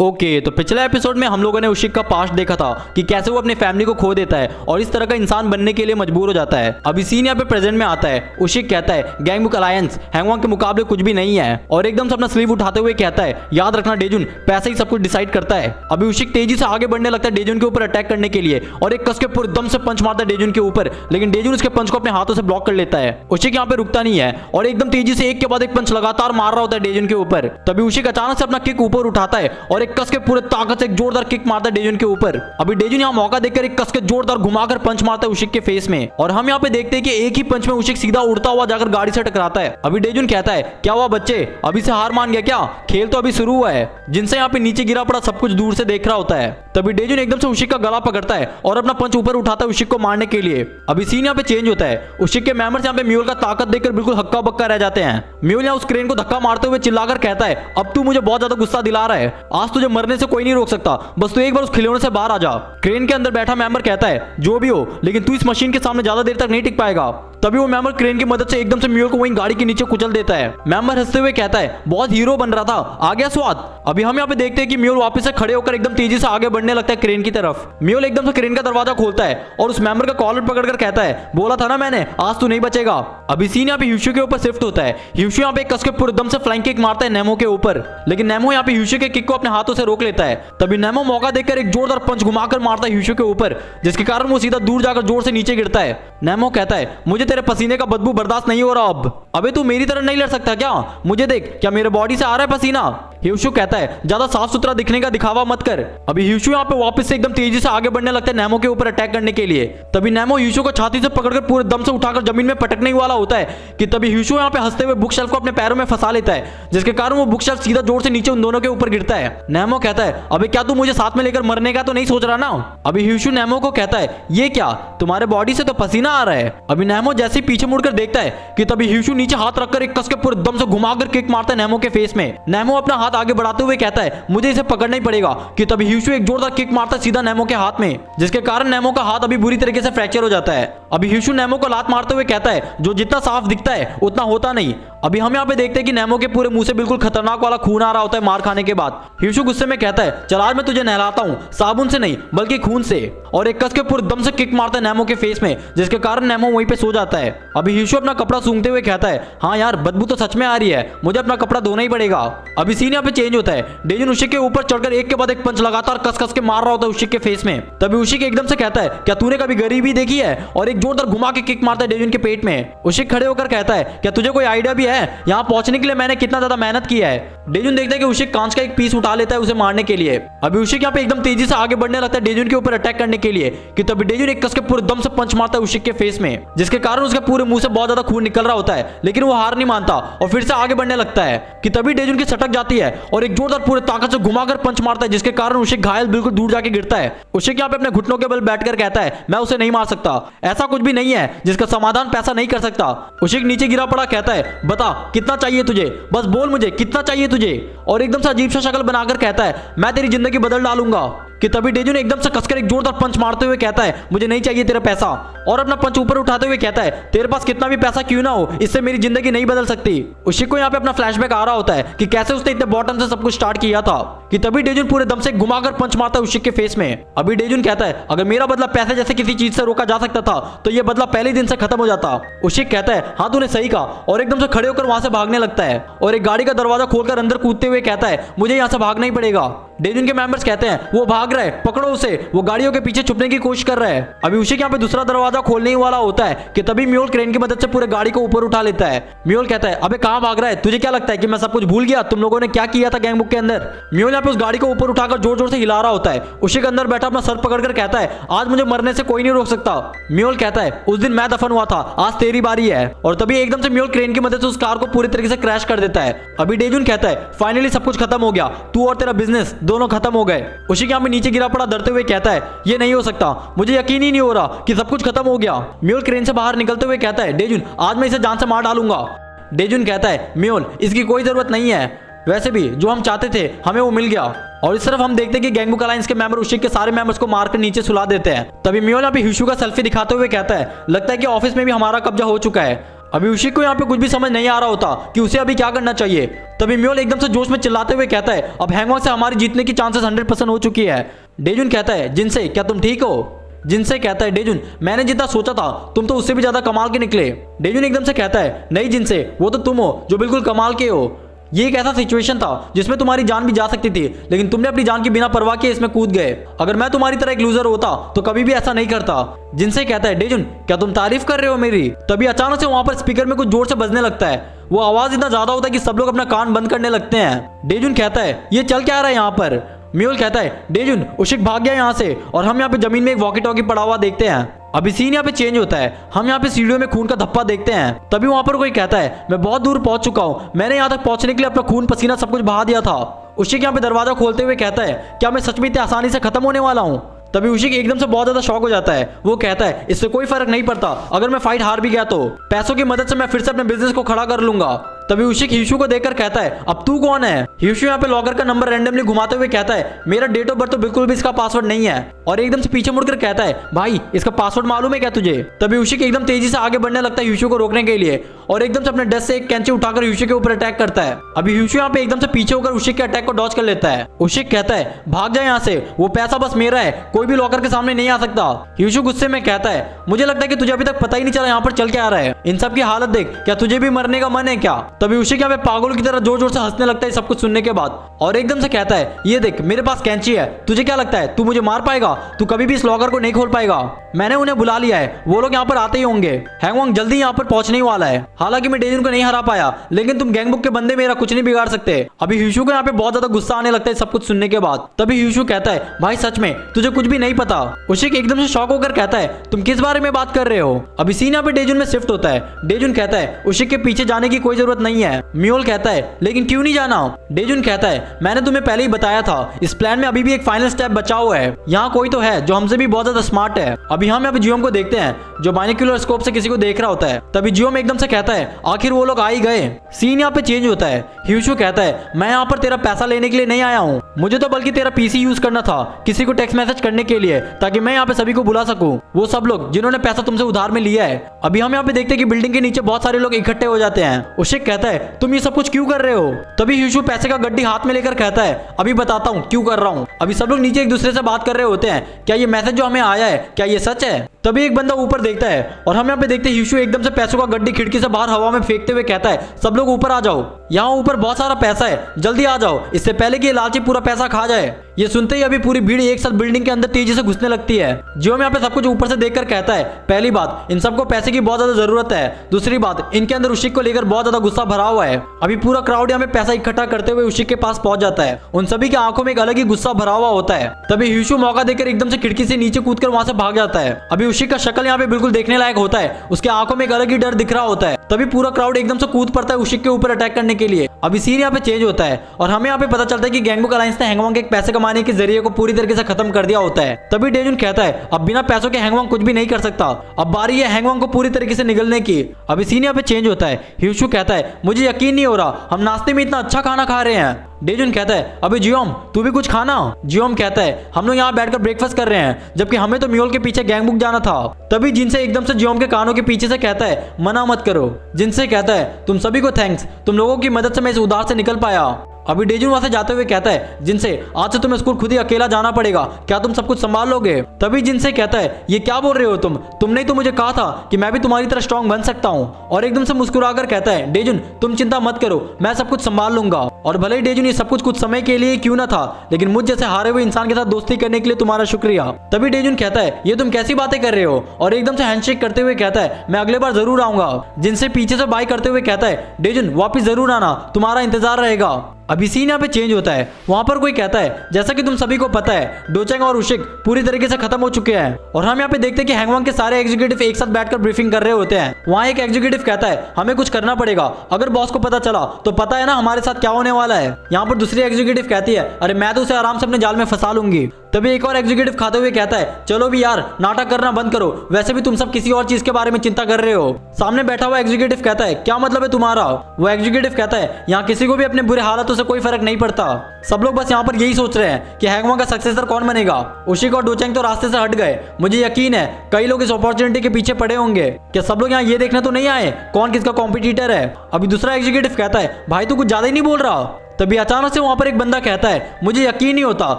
Okay, तो पिछले episode में हम लोगों ने उशिक का पास्ट देखा था कि कैसे वो अपनी फैमिली को खो देता है और इस तरह का इंसान बनने के लिए मजबूर हो जाता है। अभी सीन यहाँ पे प्रेजेंट में आता है। उशिक कहता है गैंगबुक अलायंस हैंगवॉन्ग के मुकाबले कुछ भी नहीं है और एकदम से अपना स्लीव उठाते हुए कहता है याद रखना डेजुन, पैसे ही सब कुछ डिसाइड करता है। अभी उशिक तेजी से आगे बढ़ने लगता है डेजुन के ऊपर अटैक करने के लिए और एक कस के पूरे दम से पंच मारता है डेजुन के ऊपर, लेकिन डेजुन उसके पंच को अपने हाथों से ब्लॉक कर लेता है। उशिक यहाँ पे रुकता नहीं है और एकदम तेजी से एक के बाद एक पंच लगातार मार रहा होता है डेजुन के ऊपर। तभी उशिक अचानक से अपना किक ऊपर उठाता है और एक कस के पूरे ताकत से एक जोरदार किक मारता है डेजुन के ऊपर। अभी डेजुन यहाँ मौका देखकर एक कस के जोरदार घुमाकर पंच मारता है उशिक के फेस में और हम यहाँ पे देखते हैं कि एक ही पंच में उशिक सीधा उड़ता हुआ जाकर गाड़ी से टकराता है। अभी डेजुन कहता है क्या हुआ बच्चे, अभी से हार मान गया क्या, खेल तो अभी शुरू हुआ है। जिनसे यहाँ पे नीचे गिरा पड़ा सब कुछ दूर से देख रहा होता है। तभी डेजुन एकदम से उशिक का गला पकड़ता है और अपना पंच ऊपर उठाता है उशिक को मारने के लिए। अभी सीन यहाँ पे चेंज होता है। उशिक के मेंबर्स यहाँ पे म्यूल का ताकत देखकर बिल्कुल हक्का बक्का रह जाते हैं। म्यूल यहाँ उस क्रेन को धक्का मारते हुए चिल्लाकर कहता है अब तू मुझे बहुत ज्यादा गुस्सा दिला रहा है, आज तुझे मरने से कोई नहीं रोक सकता, बस तू एक बार उस खिलौने से बाहर आ जा। क्रेन के अंदर बैठा मेंबर कहता है जो भी हो लेकिन तू इस मशीन के सामने ज्यादा देर तक नहीं टिक पाएगा। तभी वो मेंबर क्रेन की मदद से एकदम से म्यूल को वहीं गाड़ी के नीचे कुचल देता है। मेंबर हंसते हुए कहता है बहुत हीरो बन रहा था, आ गया स्वाद। अभी हम यहाँ पे देखते हैं कि म्यूल वापस से खड़े होकर एकदम तेजी से आगे बढ़ने लगता है क्रेन की तरफ। म्यूल एकदम से क्रेन का दरवाजा खोलता है और उस मेंबर का कॉलर पकड़कर कहता है बोला था ना मैंने, आज तू नहीं बचेगा। अभी सीन यहाँ पे ह्यूशु के ऊपर शिफ्ट होता है। ह्यूशु यहाँ पे कस के पूरे दम से फ्लाइंग किक मारता है नेमो के ऊपर, लेकिन नेमो यहाँ पे ह्यूशु के किक को अपने हाथों से रोक लेता है। तभी नेमो मौका देखकर एक जोरदार पंच घुमाकर मारता है ह्यूशु के ऊपर, जिसके कारण वो सीधा दूर जाकर जोर से नीचे गिरता है। नेमो कहता है मुझे तेरे पसीने का बदबू बर्दाश्त नहीं हो रहा अब। अबे तू मेरी तरह नहीं लड़ सकता क्या, मुझे देख क्या मेरे बॉडी से आ रहा है पसीना। ह्यूशु कहता है ज्यादा साफ सुथरा दिखने का दिखावा मत कर। अभी ह्यूशु यहाँ पे वापस से एकदम तेजी से आगे बढ़ने लगता है नेमो के ऊपर अटैक करने के लिए। तभी नेमो ह्यूशु को छाती से पकड़कर पूरे दम से उठाकर जमीन में पटकने ही वाला होता है कि तभी ह्यूशु यहाँ पे हंसते हुए बुक शेल्फ को अपने पैरों में फंसा लेता है, जिसके कारण वो बुक शेल्फ सीधा जोर से नीचे उन दोनों के ऊपर गिरता है। नेमो कहता है अबे क्या तू मुझे साथ में लेकर मरने का तो नहीं सोच रहा ना। अभी ह्यूशु नेमो को कहता है ये क्या, तुम्हारे बॉडी से तो पसीना आ रहा है। अभी नेमो जैसे ही पीछे मुड़कर देखता है कि तभी ह्यूशु नीचे हाथ रखकर एक कस के पूरे दम से घुमाकर किक मारता है नेमो के फेस में। नेमो अपना हाथ आगे बढ़ाते हुए कहता है मुझे इसे पकड़ना ही पड़ेगा कि तभी ह्यूशु एक जोरदार किक मारता है सीधा नेमो के हाथ में, जिसके कारण नेमो का हाथ अभी बुरी तरीके से फ्रैक्चर हो जाता है। अभी ह्यूशु नेमो को लात मारते हुए कहता है जो जितना साफ दिखता है उतना होता नहीं। अभी हम यहाँ पे देखते हैं कि नेमो के पूरे मुंह से बिल्कुल खतरनाक वाला खून आ रहा होता है मार खाने के बाद। ह्यूशु गुस्से में कहता है चल आज मैं तुझे नहलाता हूँ, साबुन से नहीं बल्कि खून से, और एक कस के पूरे दम से किक मारता है नेमो के फेस में, जिसके कारण नेमो वहीं पे सो जाता है। अभी ह्यूशु अपना कपड़ा सूंघते हुए कहता है हाँ यार बदबू तो सच में आ रही है, मुझे अपना कपड़ा धोना ही पड़ेगा। अभी सीन यहाँ पे चेंज होता है। डेजुन उशिक के ऊपर चढ़कर एक के बाद एक पंच लगातार कस कस के मार रहा होता है उशिक के फेस में। तभी उशिक एकदम से कहता है क्या तूने कभी गरीबी देखी है, और एक जोरदार घुमा के किक मारता है डेजुन के पेट में। उशिक खड़े होकर कहता है क्या तुझे कोई आइडिया भी है यहाँ पहुंचने के लिए मैंने कितना ज्यादा मेहनत किया है। डेजुन देखता है कि उशिक कांच का एक पीस उठा लेता है उसे मारने के लिए। अभी उशिक यहाँ पे एकदम तेजी से आगे बढ़ने लगता है डेजुन के ऊपर अटैक करने के लिए कि तभी डेजुन एक कस के पूरे दम से पंच मारता है उशिक के फेस में, जिसके कारण उसके पूरे मुंह से बहुत ज्यादा खून निकल रहा होता है, लेकिन वो हार नहीं मानता और फिर से आगे बढ़ने लगता है कि तभी डेजुन की सटक जाती है और एक जोरदार पूरे ताकत से घुमाकर पंच मारता है, जिसके कारण उशिक घायल बिल्कुल दूर जाके गिरता है। उशिक यहाँ पे अपने घुटनों के बल बैठकर कहता है मैं उसे नहीं मार सकता, ऐसा कुछ भी नहीं है जिसका समाधान पैसा नहीं कर सकता। उशिक नीचे गिरा पड़ा कहता है बता कितना चाहिए तुझे, बस बोल मुझे कितना चाहिए तुझे, और एकदम से अजीब सा शक्ल बनाकर कहता है मैं तेरी जिंदगी बदल डालूंगा। कि तभी डेजुन एकदम से कसकर एक जोरदार पंच मारते हुए कहता है मुझे नहीं चाहिए तेरा पैसा, और अपना पंच ऊपर उठाते हुए कहता है तेरे पास कितना भी पैसा क्यों ना हो इससे मेरी जिंदगी नहीं बदल सकती। उशिक को यहाँ पे अपना फ्लैशबैक आ रहा होता है कि कैसे उसने इतने बॉटम से सब कुछ स्टार्ट किया था कि तभी डेजुन पूरे दम से घुमाकर पंच मारता है उशिक के फेस में। अभी डेजुन कहता है अगर मेरा बदला पैसे जैसे किसी चीज से रोका जा सकता था तो ये बदला पहले दिन से खत्म हो जाता। उशिक कहता है हाँ तूने सही कहा, और एकदम से खड़े होकर वहां से भागने लगता है और एक गाड़ी का दरवाजा खोलकर अंदर कूदते हुए कहता है मुझे यहाँ से भागना ही पड़ेगा। डेजुन के मेंबर्स कहते हैं वो भाग रहा है, पकड़ो उसे, वो गाड़ियों के पीछे छुपने की कोशिश कर रहा है। अभी उशिक यहाँ पे दूसरा दरवाजा खोलने ही वाला होता है कि तभी म्यूल क्रेन की मदद से पूरे गाड़ी को ऊपर उठा लेता है। म्यूल कहता है अबे कहां भाग रहा है, तुझे क्या लगता है कि मैं सब कुछ भूल गया, तुम लोगों ने क्या किया था गैंगबुक के अंदर। म्यूल यहाँ पे उस गाड़ी को ऊपर उठाकर जोर जोर से हिला रहा होता है। उशिक अंदर बैठा अपना सर पकड़कर कहता है आज मुझे मरने से कोई नहीं रोक सकता। म्यूल कहता है उस दिन मैं दफन हुआ था, आज तेरी बारी है, और तभी एकदम से म्यूल क्रेन की मदद से उस कार को पूरी तरीके से क्रैश कर देता है। अभी डेजुन कहता है फाइनली सब कुछ खत्म हो गया, तू और तेरा बिजनेस दोनों खत्म हो गए। उशिक यहाँ पे नीचे गिरा पड़ा डरते हुए कहता है ये नहीं हो सकता, मुझे यकीन ही नहीं हो रहा कि सब कुछ खत्म हो गया। म्यूल क्रेन से बाहर निकलते हुए कहता है डेजुन आज मैं इसे जान से मार डालूंगा। डेजुन कहता है म्यूल इसकी कोई जरूरत नहीं है, वैसे भी जो हम चाहते थे हमें वो मिल गया। और इस तरफ हम देखते हैं कि गैंगबुक अलायंस के मेंबर उशिक के सारे मेंबर्स को मारकर नीचे सुला देते हैं। तभी म्यूल यहाँ पे ह्यूशु का सेल्फी दिखाते हुए कहता है लगता है कि ऑफिस में भी हमारा कब्जा हो चुका है। अभी उशिक को यहाँ पे कुछ भी समझ नहीं आ रहा होता कि उसे अभी क्या करना चाहिए। तभी म्योल एकदम से जोश में चिल्लाते हुए कहता है अब हैंगवॉन्ग से हमारी जीतने की चांसेस 100% हो चुकी है। डेजुन कहता है जिनसे क्या तुम ठीक हो? जिनसे कहता है डेजुन मैंने जितना सोचा था तुम तो उससे भी ज्यादा कमाल के निकले। डेजुन एकदम से कहता है नहीं जिनसे, वो तो तुम हो जो बिल्कुल कमाल के हो। ये एक ऐसा सिचुएशन था जिसमें तुम्हारी जान भी जा सकती थी, लेकिन तुमने अपनी जान की बिना परवाह किए इसमें कूद गए। अगर मैं तुम्हारी तरह एक लूजर होता तो कभी भी ऐसा नहीं करता। जिनसे कहता है डेजुन क्या तुम तारीफ कर रहे हो मेरी? तभी अचानक से वहां पर स्पीकर में कुछ जोर से बजने लगता है। वो आवाज इतना ज्यादा होता है कि सब लोग अपना कान बंद करने लगते हैं। डेजुन कहता है ये चल क्या रहा है यहाँ पर? म्योल कहता है डेजुन उशिक भाग गया यहाँ से और हम यहाँ पे जमीन में एक वॉकी टॉकी पड़ा हुआ देखते हैं। अभी सीन यहाँ पे चेंज होता है, हम यहाँ पे सीढ़ियों में खून का धब्बा देखते हैं। तभी वहां पर कोई कहता है मैं बहुत दूर पहुंच चुका हूँ, मैंने यहाँ तक पहुंचने के लिए अपना खून पसीना सब कुछ बहा दिया था। उशिक यहाँ पे दरवाजा खोलते हुए कहता है क्या मैं सच में इतनी आसानी से खत्म होने वाला हूँ? तभी उशिक एकदम से बहुत ज्यादा शॉक हो जाता है। वो कहता है इससे कोई फर्क नहीं पड़ता, अगर मैं फाइट हार भी गया तो पैसों की मदद से मैं फिर से अपने बिजनेस को खड़ा कर लूंगा। तभी उशिक ह्यूशु को देखकर कहता है अब तू कौन है? ह्यूशु यहाँ पे लॉकर का नंबर रैंडमली घुमाते हुए कहता है मेरा डेट ऑफ बर्थ तो बिल्कुल भी इसका पासवर्ड नहीं है। और एकदम से पीछे मुड़कर कहता है भाई इसका पासवर्ड मालूम है क्या तुझे? तभी उशिक एकदम तेजी से आगे बढ़ने लगता है ह्यूशु को रोकने के लिए और एकदम से अपने डेस्क से एक कैंची उठाकर ह्यूशु के ऊपर अटैक करता है। अभी ह्यूशु यहाँ पे एकदम से पीछे होकर उशिक के अटैक को डॉज कर लेता है। उशिक कहता है भाग जा यहाँ से, वो पैसा बस मेरा है, कोई भी लॉकर के सामने नहीं आ सकता। ह्यूशु गुस्से में कहता है मुझे लगता है कि तुझे अभी तक पता ही नहीं चला यहाँ पर चल के आ रहा है। इन सब की हालत देख, क्या तुझे भी मरने का मन है क्या? तभी उशिक यहाँ पे पागल की तरह जोर जोर से हंसने लगता है सब कुछ सुनने के बाद और एकदम से कहता है ये देख मेरे पास कैंची है, तुझे क्या लगता है तू मुझे मार पाएगा? तू कभी भी इस लॉकर को नहीं खोल पाएगा। मैंने उन्हें बुला लिया है, वो लोग यहाँ पर आते ही होंगे। हैंगवॉन्ग जल्दी यहाँ पर पहुंचने ही वाला है। हालांकि मैं डेजुन को नहीं हरा पाया, लेकिन तुम गैंगबुक के बंदे मेरा कुछ नहीं बिगाड़ सकते। अभी ह्यूशु को यहाँ पे बहुत ज्यादा गुस्सा आने लगता है सब कुछ सुनने के बाद। तभी ह्यूशु कहता है भाई सच में तुझे कुछ भी नहीं पता। उशिक एकदम से शॉक होकर कहता है तुम किस बारे में बात कर रहे हो? अभी सीन यहाँ पे डेजुन में शिफ्ट होता है। डेजुन कहता है उशिक के पीछे जाने की कोई जरूरत नहीं है। म्योल कहता है लेकिन क्यों नहीं जाना? डेजुन कहता है मैंने तुम्हें पहले ही बताया था, इस प्लान में अभी भी एक फाइनल स्टेप बचा हुआ है। यहाँ कोई तो है जो हमसे भी बहुत ज्यादा स्मार्ट है। अभी हम यहाँ पे जियोम को देखते हैं जो बाइनोक्यूलर स्कोप से किसी को देख रहा होता है। तभी जियोम एकदम से कहता है आखिर वो लोग आ ही गए। सीन यहाँ पे चेंज होता है। ह्यूशु कहता है मैं यहाँ पर तेरा पैसा लेने के लिए नहीं आया हूँ, मुझे तो बल्कि तेरा पीसी यूज करना था किसी को टेक्स्ट मैसेज करने के लिए, ताकि मैं यहाँ पे सभी को बुला सकूं, वो सब लोग जिन्होंने पैसा तुमसे उधार में लिया है। अभी हम यहाँ पे देखते हैं कि बिल्डिंग के नीचे बहुत सारे लोग इकट्ठे हो जाते हैं। उशिक कहता है तुम ये सब कुछ क्यों कर रहे हो? तभी ह्यूशु पैसे का गड्डी हाथ में लेकर कहता है अभी बताता हूँ क्यों कर रहा हूँ। अभी सब लोग नीचे एक दूसरे से बात कर रहे होते हैं, क्या ये मैसेज जो हमें आया है क्या ये सच है? तभी एक बंदा ऊपर देखता है और हम यहाँ पे देखते हैं ह्यूशु एकदम से पैसों का गड्डी खिड़की से बाहर हवा में फेंकते हुए कहता है सब लोग ऊपर आ जाओ, यहाँ ऊपर बहुत सारा पैसा है, जल्दी आ जाओ, इससे पहले कि ये लालची पूरा पैसा खा जाए। ये सुनते ही अभी पूरी भीड़ एक साथ बिल्डिंग के अंदर तेजी से घुसने लगती है। जियोम यहाँ पे सब कुछ ऊपर से देखकर कहता है पहली बात इन सबको पैसे की बहुत ज्यादा जरूरत है, दूसरी बात इनके अंदर उशिक को लेकर बहुत ज्यादा गुस्सा भरा हुआ है। अभी पूरा क्राउड यहाँ पे पैसा इकट्ठा करते हुए उशिक के पास पहुंच जाता है। उन सभी की आंखों में एक अलग ही गुस्सा भरा हुआ होता है। तभी ह्यूशु मौका देकर एकदम से खिड़की से नीचे कूदकर वहां से भाग जाता है। अभी उशिक का शक्ल यहाँ पे बिल्कुल देखने लायक होता है, उसके आंखों में एक अलग ही डर दिख रहा होता है। तभी पूरा क्राउड एकदम से कूद पड़ता है उशिक के ऊपर अटैक करने के लिए। अभी सीन यहाँ पे चेंज होता है और हमें यहाँ पे पता चलता है कि गैंगबुक अलायंस ने हैंगवॉन्ग के एक पैसे कमाने के जरिए को पूरी तरीके से खत्म कर दिया होता है। तभी डेजुन कहता है अब बिना पैसों के हैंगवॉन्ग कुछ भी नहीं कर सकता, अब बारी है हैंगवॉन्ग को पूरी तरीके से निगलने की। अभी सीन यहाँ पे चेंज होता है। ह्यूशु कहता है मुझे यकीन नहीं हो रहा हम नाश्ते में इतना अच्छा खाना खा रहे हैं। डेजुन कहता है अबे जियोम तू भी कुछ खाना। जियोम कहता है हम लोग यहाँ बैठकर ब्रेकफास्ट कर रहे हैं, जबकि हमें तो म्योल के पीछे गैंगबुक जाना था। तभी जिनसे एकदम से जियोम के कानों के पीछे से कहता है मना मत करो। जिनसे कहता है तुम सभी को थैंक्स, तुम लोगों की मदद से मैं इस उधार से निकल पाया। अभी डेजुन वहां से जाते हुए कहता है जिनसे आज से तुम्हें स्कूल खुद ही अकेला जाना पड़ेगा, क्या तुम सब कुछ संभाल लोगे? तभी जिनसे कहता है ये क्या बोल रहे हो तुमने ही तो मुझे कहा था कि मैं भी तुम्हारी तरह स्ट्रांग बन सकता हूँ। और एकदम से मुस्कुराकर कहता है डेजुन तुम चिंता मत करो, मैं सब कुछ संभाल लूंगा। और भले ही डेजुन ये सब कुछ समय के लिए क्यों ना था, लेकिन मुझ जैसे हारे हुए इंसान के साथ दोस्ती करने के लिए तुम्हारा शुक्रिया। तभी डेजुन कहता है ये तुम कैसी बातें कर रहे हो? और एकदम से हैंडशेक करते हुए कहता है मैं अगले बार जरूर आऊंगा। जिनसे पीछे से बाय करते हुए कहता है डेजुन वापिस जरूर आना, तुम्हारा इंतजार रहेगा। अभी सीन यहाँ पे चेंज होता है। वहां पर कोई कहता है जैसा कि तुम सभी को पता है डोचेंग और उशिक पूरी तरीके से खत्म हो चुके हैं। और हम यहाँ पे देखते हैं कि हैंगवॉन्ग के सारे एग्जीक्यूटिव एक साथ बैठकर ब्रीफिंग कर रहे होते हैं। वहाँ एक एग्जीक्यूटिव कहता है हमें कुछ करना पड़ेगा, अगर बॉस को पता चला तो पता है ना हमारे साथ क्या होने वाला है। यहाँ पर दूसरी एग्जीक्यूटिव कहती है अरे मैं तो उसे आराम से अपने जाल में फंसा लूंगी। तभी एक और एग्जीक्यूटिव खाते हुए कहता है, चलो भी यार नाटक करना बंद करो, वैसे भी तुम सब किसी और चीज के बारे में चिंता कर रहे हो। सामने बैठा हुआ एग्जीक्यूटिव कहता है, क्या मतलब है तुम्हारा? वो एग्जीक्यूटिव कहता है, यहाँ किसी को भी अपने बुरे हालातों से कोई फर्क नहीं पड़ता, सब लोग बस यहाँ पर यही सोच रहे हैं कि हैंगवॉन्ग का सक्सेसर कौन बनेगा। उशिक और डोचेंग तो रास्ते से हट गए। मुझे यकीन है कई लोग इस अपॉर्चुनिटी के पीछे पड़े होंगे। क्या सब लोग यहाँ ये देखने तो नहीं आए कौन किसका कॉम्पिटिटर है? अभी दूसरा एग्जीक्यूटिव कहता है, भाई तू कुछ ज्यादा ही नहीं बोल रहा? तभी अचानक से वहां पर एक बंदा कहता है, मुझे यकीन नहीं होता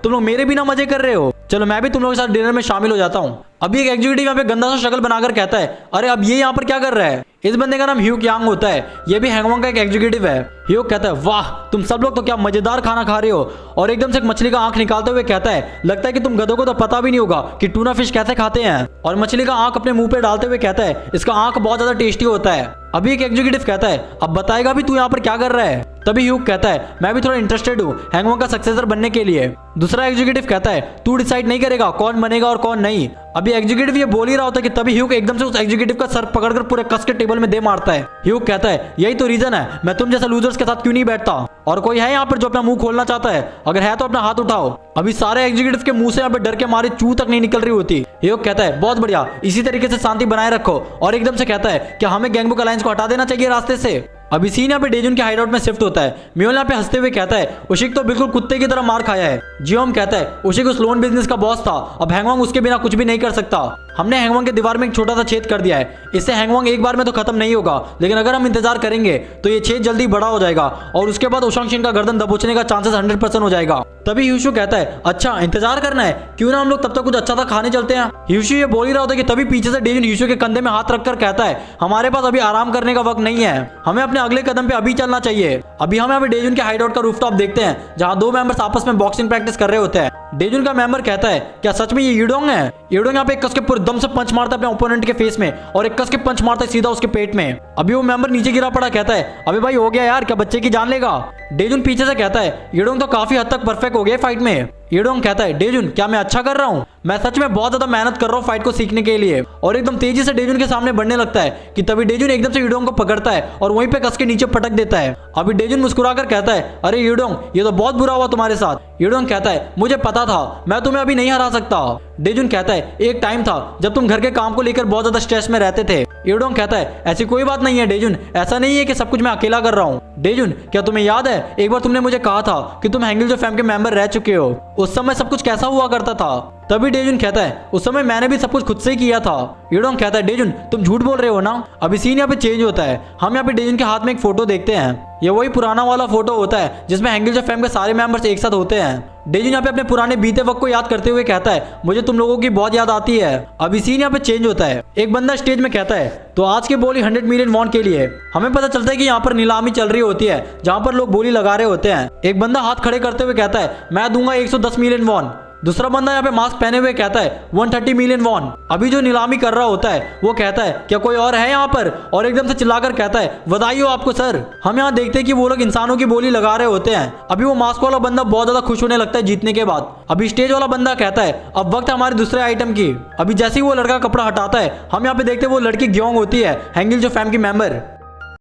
तुम लोग मेरे बिना मजे कर रहे हो, चलो मैं भी तुम लोगों के साथ डिनर में शामिल हो जाता हूँ। अभी एक एग्जीक्यूटिव यहाँ पे गंदा सा शक्ल बनाकर कहता है, अरे अब ये यहाँ पर क्या कर रहा है? इस बंदे का नाम ह्यूक यांग होता है, ये भी हैंगवॉन्ग का एक एग्जीक्यूटिव है। ह्यूक कहता है, वाह तुम सब लोग तो क्या मजेदार खाना खा रहे हो। और एकदम से एक मछली का आंख निकालते हुए कहता है, लगता है कि तुम गधों को तो पता भी नहीं होगा कि टूना फिश कैसे खाते हैं। और मछली का आंख अपने मुंह पे डालते हुए कहता है, इसका आंख बहुत ज्यादा टेस्टी होता है। अभी एक एग्जीक्यूटिव कहता है, अब बताएगा भी तू यहाँ पर क्या कर रहा है? तभी ह्यूक कहता है, मैं भी थोड़ा इंटरेस्टेड हूँ हैंगवॉन्ग का सक्सेसर बनने के लिए। दूसरा एग्जीक्यूटिव कहता है, तू डिसाइड नहीं करेगा कौन बनेगा और कौन नहीं। अभी एग्जीक्यूटिव ये बोल ही रहा होता है कि तभी ह्यूक एकदम से उस एग्जीक्यूटिव का सर पकड़कर पूरे कस के टेबल में दे मारता है। ह्यूक कहता है, यही तो रीजन है मैं तुम जैसे लूजर्स के साथ क्यों नहीं बैठता। और कोई है यहाँ पर जो अपना मुंह खोलना चाहता है? अगर है तो अपना हाथ उठाओ। अभी सारे एग्जीक्यूटिव के मुंह से यहाँ पे डर के मारे चू तक नहीं निकल रही होती। ह्यूक कहता है, बहुत बढ़िया, इसी तरीके से शांति बनाए रखो। और एकदम से कहता है कि हमें गैंगबुक अलायंस को हटा देना चाहिए रास्ते से। अभी सीन यहाँ पे डेजुन के हाइडआउट में शिफ्ट होता है। म्योल यहाँ पे हंसते हुए कहता है, उशिक तो बिल्कुल कुत्ते की तरह मार खाया है। जियोम कहता है, उशिक उस लोन बिजनेस का बॉस था, अब हैंगवॉन्ग उसके बिना कुछ भी नहीं कर सकता। हमने हैंगवॉन्ग के दीवार में एक छोटा सा छेद कर दिया है, इससे हैंगवॉन्ग एक बार में तो खत्म नहीं होगा, लेकिन अगर हम इंतजार करेंगे तो ये छेद जल्दी बड़ा हो जाएगा और उसके बाद ओशांगशिन का गर्दन दबोचने का चांसेस 100% हो जाएगा। तभी ह्यूशु कहता है, अच्छा इंतजार करना है, क्यों ना हम लोग तब तक कुछ अच्छा सा खाने चलते हैं। ह्यूशु ये बोल ही रहा होता है कि तभी पीछे से डेजुन ह्यूशु के कंधे में हाथ रखकर कहता है, हमारे पास अभी आराम करने का वक्त नहीं है, हमें अपने अगले कदम पे अभी चलना चाहिए। अभी हम यहाँ पे डेजुन के हाइडआउट का रूफटॉप देखते हैं जहाँ दो मेंबर्स आपस में बॉक्सिंग प्रैक्टिस कर रहे होते हैं। डेजुन का मेंबर कहता है, क्या सच में ये यूडोंग है? यूडोंग यहाँ पे एक कस के पूरे दम से पंच मारता है अपने ओपोनेंट के फेस में और एक कस के पंच मारता है सीधा उसके पेट में। अभी वो मेंबर नीचे गिरा पड़ा कहता है, अबे भाई हो गया यार, क्या बच्चे की जान लेगा? डेजुन पीछे से कहता है, यूडोंग तो काफी हद तक परफेक्ट हो गया फाइट में। यूडोंग कहता है, डेजुन क्या मैं अच्छा कर रहा हूँ? मैं सच में बहुत ज्यादा मेहनत कर रहा हूँ फाइट को सीखने के लिए। और एकदम तेजी से डेजुन के सामने बढ़ने लगता है कि तभी डेजुन एकदम से यूडोंग को पकड़ता है और वहीं पे कस के नीचे पटक देता है। अभी डेजुन मुस्कुराकर कहता है, अरे यूडोंग ये तो बहुत बुरा हुआ तुम्हारे साथ। यूडोंग कहता है, मुझे पता था, मैं तुम्हें अभी नहीं हरा सकता। डेजुन कहता है, एक टाइम था जब तुम घर के काम को लेकर बहुत ज्यादा स्ट्रेस में रहते थे। यूडोंग कहता है, ऐसी कोई बात नहीं है डेजुन, ऐसा नहीं है कि सब कुछ मैं अकेला कर रहा हूँ। डेजुन क्या तुम्हें याद है एक बार तुमने मुझे कहा था कि तुम हैंगिल जो फैम के मेंबर रह चुके हो, उस समय सब कुछ कैसा हुआ करता था? तभी डेजुन कहता है, उस समय मैंने भी सब कुछ खुद से ही किया था। यूडोंग कहता है, डेजुन तुम झूठ बोल रहे हो ना? अभी सीन यहाँ पे चेंज होता है, हम यहाँ पे डेजुन के हाथ में एक फोटो देखते हैं। ये वही पुराना वाला फोटो होता है जिसमें हैंगिल जो फैम के सारे मेंबर्स एक साथ होते हैं। डेजुन यहाँ पे अपने पुराने बीते वक्त को याद करते हुए कहता है, मुझे तुम लोगों की बहुत याद आती है। अभी सीन यहाँ पे चेंज होता है, एक बंदा स्टेज में कहता है, तो आज के बोली 100 मिलियन वॉन के लिए। हमें पता चलता है कि यहाँ पर नीलामी चल रही होती है जहाँ पर लोग बोली लगा रहे होते हैं। एक बंदा हाथ खड़े करते हुए कहता है, मैं दूंगा 110 मिलियन वॉन। दूसरा बंदा यहाँ पे मास्क पहने हुए कहता है 130 मिलियन वॉन। अभी जो नीलामी कर रहा होता है वो कहता है, क्या कोई और है यहाँ पर? और एकदम से चिल्लाकर कहता है, बधाई हो आपको सर। हम यहाँ देखते हैं कि वो लोग इंसानों की बोली लगा रहे होते हैं। अभी वो मास्क वाला बंदा बहुत ज्यादा खुश होने लगता है जीतने के बाद। अभी स्टेज वाला बंदा कहता है, अब वक्त है हमारे दूसरे आइटम की। अभी जैसे ही वो लड़का कपड़ा हटाता है हम यहाँ पे देखते हैं वो लड़की ग्योंग होती है, हैंगिल जो फैम की मेंबर।